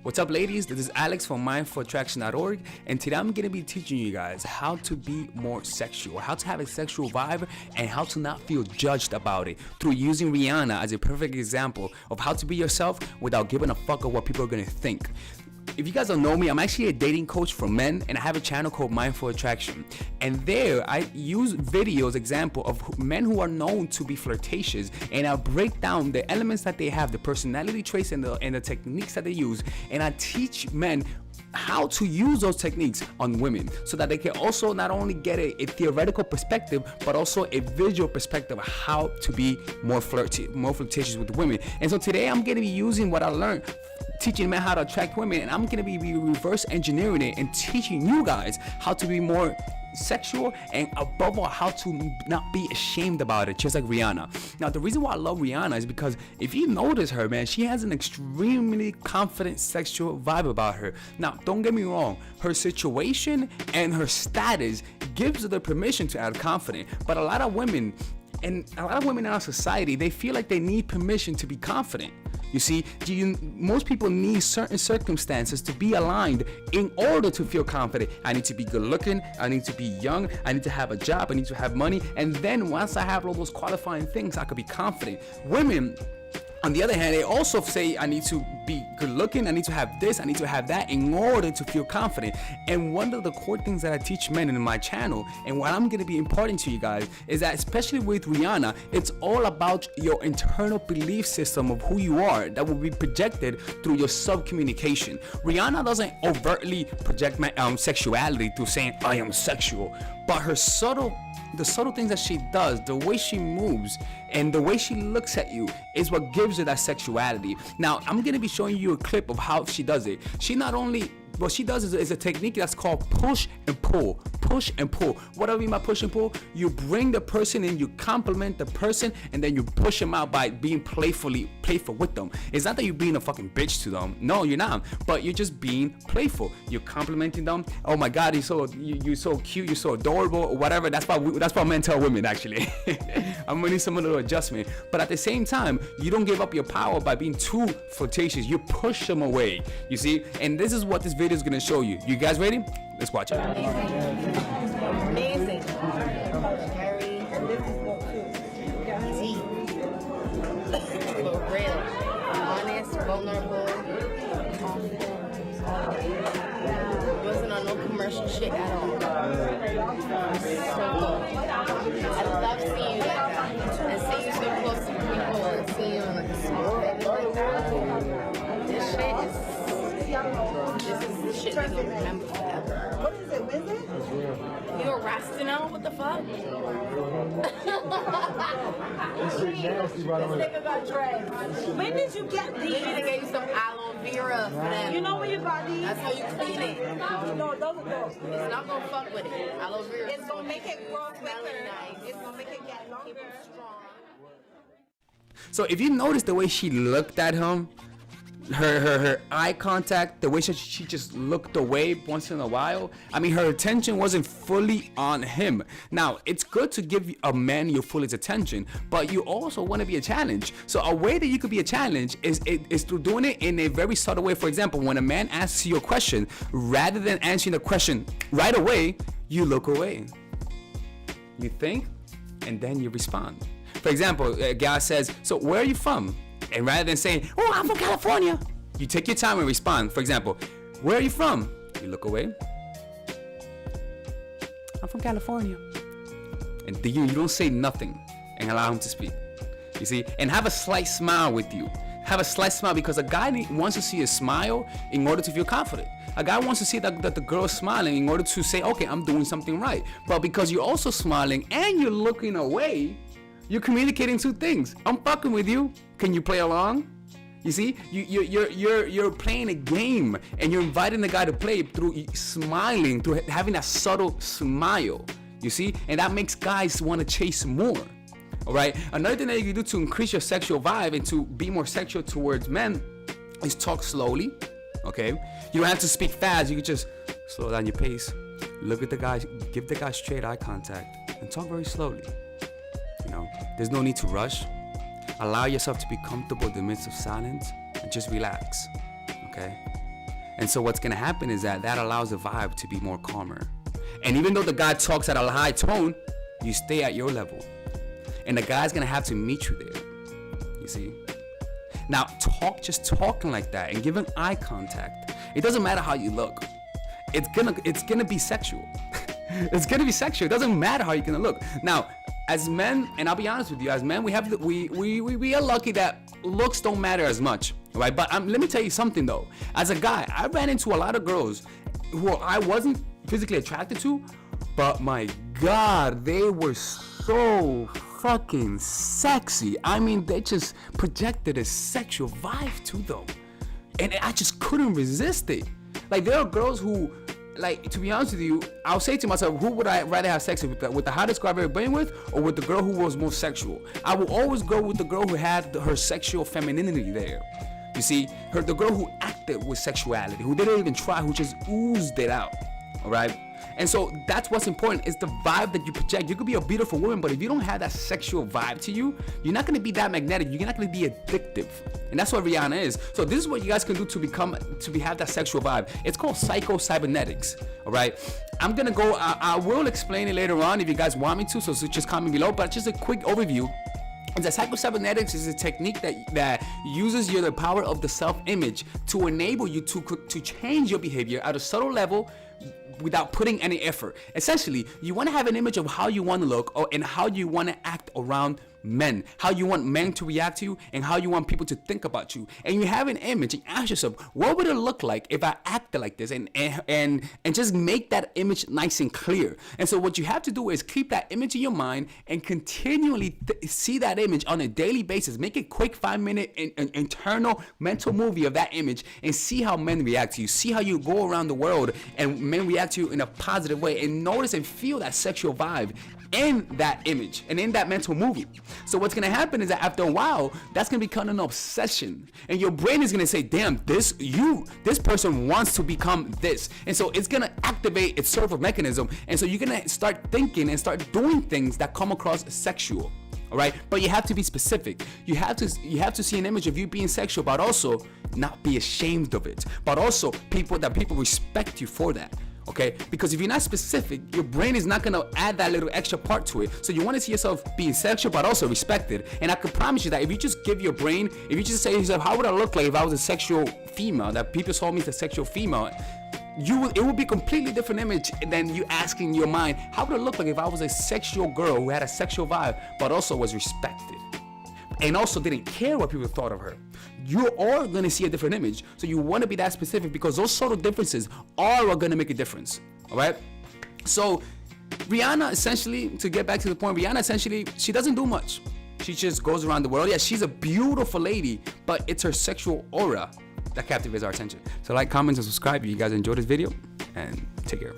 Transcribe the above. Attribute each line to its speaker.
Speaker 1: What's up, ladies? This is Alex from mindfulattraction.org, and today I'm going to be teaching you guys how to be more sexual, how to have a sexual vibe, and how to not feel judged about it through using Rihanna as a perfect example of how to be yourself without giving a fuck of what people are going to think. If you guys don't know me, I'm actually a dating coach for men, and I have a channel called Mindful Attraction. And there, I use videos, example of men who are known to be flirtatious, and I break down the elements that they have, the personality traits, and the techniques that they use, and I teach men how to use those techniques on women so that they can also not only get a theoretical perspective but also a visual perspective of how to be more flirtatious with women. And so today I'm going to be using what I learned teaching men how to attract women, and I'm going to be reverse engineering it and teaching you guys how to be more sexual, and above all, how to not be ashamed about it, just like Rihanna. Now, the reason why I love Rihanna is because if you notice her, man, she has an extremely confident sexual vibe about her. Now, don't get me wrong, her situation and her status gives her the permission to act confident, but a lot of women in our society, they feel like they need permission to be confident. You see, most people need certain circumstances to be aligned in order to feel confident. I need to be good looking, I need to be young, I need to have a job, I need to have money, and then once I have all those qualifying things, I could be confident. Women, on the other hand, they also say I need to be good looking, I need to have this, I need to have that in order to feel confident. And one of the core things that I teach men in my channel, and what I'm going to be imparting to you guys, is that especially with Rihanna, it's all about your internal belief system of who you are that will be projected through your sub-communication. Rihanna doesn't overtly project sexuality through saying I am sexual, but the subtle things that she does, the way she moves and the way she looks at you is what gives her that sexuality. Now, I'm going to be showing you a clip of how she does it. What she does is a technique that's called push and pull. Push and pull. What do I mean by push and pull? You bring the person in, you compliment the person, and then you push them out by being playful with them. It's not that you're being a fucking bitch to them. No, you're not. But you're just being playful. You're complimenting them. Oh my God, you're so cute, you're so adorable, or whatever. That's why men tell women, actually. I'm gonna need some little adjustment. But at the same time, you don't give up your power by being too flirtatious. You push them away. You see? And this is what this video is gonna show you. You guys ready? Let's watch it.
Speaker 2: Amazing. Harry, easy. But real, honest, vulnerable, wasn't on no commercial shit at all. So good. I love seeing you like that, and seeing you so close to people, and seeing you on like a small baby like that. This is the shit that you'll remember forever.
Speaker 3: What is it, Wednesday?
Speaker 2: You're Rasta now? What the fuck?
Speaker 3: This nigga got dreads. When did you get
Speaker 2: They need to
Speaker 3: these?
Speaker 2: get you some aloe vera for them.
Speaker 3: You know when you got these?
Speaker 2: That's how you clean it.
Speaker 3: No, those are those.
Speaker 2: It's not gonna fuck with it. Aloe vera.
Speaker 3: It's gonna make it grow quicker.
Speaker 2: Nice.
Speaker 3: It's gonna make it get
Speaker 2: Keep
Speaker 3: longer.
Speaker 2: it strong.
Speaker 1: So if you notice the way she looked at him, her eye contact, the way she just looked away once in a while, I mean, her attention wasn't fully on him. Now, it's good to give a man your full attention, but you also want to be a challenge. So a way that you could be a challenge is through doing it in a very subtle way. For example, when a man asks you a question, rather than answering the question right away, you look away. You think, and then you respond. For example, a guy says, so where are you from? And rather than saying, oh, I'm from California, you take your time and respond. For example, where are you from? You look away. I'm from California. And you don't say nothing and allow him to speak. You see? And have a slight smile with you. Have a slight smile, because a guy wants to see a smile in order to feel confident. A guy wants to see that the girl is smiling in order to say, okay, I'm doing something right. But because you're also smiling and you're looking away, you're communicating two things. I'm fucking with you. Can you play along? You see, you're playing a game, and you're inviting the guy to play through smiling, through having that subtle smile. You see, and that makes guys want to chase more. All right. Another thing that you can do to increase your sexual vibe and to be more sexual towards men is talk slowly. Okay. You don't have to speak fast. You can just slow down your pace. Look at the guy. Give the guy straight eye contact and talk very slowly. You know, there's no need to rush. Allow yourself to be comfortable in the midst of silence and just relax. Okay? And so what's gonna happen is that allows the vibe to be more calmer. And even though the guy talks at a high tone, you stay at your level. And the guy's gonna have to meet you there. You see? Now just talking like that and giving eye contact. It doesn't matter how you look. It's gonna be sexual. It's gonna be sexual. It doesn't matter how you're gonna look. Now, as men, and I'll be honest with you, as men, we are lucky that looks don't matter as much, right? But let me tell you something though. As a guy, I ran into a lot of girls who I wasn't physically attracted to, but my God, they were so fucking sexy. I mean, they just projected a sexual vibe to them, and I just couldn't resist it. Like, there are girls who, like, to be honest with you, I'll say to myself, who would I rather have sex with the hottest girl I've ever been with, or with the girl who was most sexual? I will always go with the girl who had her sexual femininity there. You see, the girl who acted with sexuality, who didn't even try, who just oozed it out. All right. And so that's what's important, is the vibe that you project. You could be a beautiful woman, but if you don't have that sexual vibe to you, you're not going to be that magnetic. You're not going to be addictive. And that's what Rihanna is. So this is what you guys can do to have that sexual vibe. It's called psycho-cybernetics. All right. I'm going to go, I will explain it later on if you guys want me to. So just comment below, but just a quick overview. And the psycho-cybernetics is a technique that uses the power of the self-image to enable you to change your behavior at a subtle level without putting any effort. Essentially, you want to have an image of how you want to look and how you want to act around men, how you want men to react to you, and how you want people to think about you. And you have an image and ask yourself, what would it look like if I acted like this? And just make that image nice and clear. And so what you have to do is keep that image in your mind and continually see that image on a daily basis. Make a quick 5-minute internal mental movie of that image and see how men react to you. See how you go around the world and men react to you in a positive way, and notice and feel that sexual vibe in that image and in that mental movie. So what's gonna happen is that after a while, that's gonna become an obsession, and your brain is gonna say, damn, this person wants to become this. And so it's gonna activate its survival mechanism, and so you're gonna start thinking and start doing things that come across sexual. All right, but you have to be specific. You have to see an image of you being sexual, but also not be ashamed of it, but also people respect you for that. Okay, because if you're not specific, your brain is not gonna add that little extra part to it. So you want to see yourself being sexual but also respected. And I can promise you that if you just give your brain, if you just say to yourself, how would I look like if I was a sexual female, that people saw me as a sexual female, it would be a completely different image than you asking your mind, how would it look like if I was a sexual girl who had a sexual vibe but also was respected and also didn't care what people thought of her? You are going to see a different image. So you want to be that specific, because those subtle differences are going to make a difference. All right. So Rihanna, essentially, to get back to the point, Rihanna essentially, she doesn't do much. She just goes around the world. Yeah, she's a beautiful lady, but it's her sexual aura that captivates our attention. So like, comment, and subscribe if you guys enjoyed this video, and take care.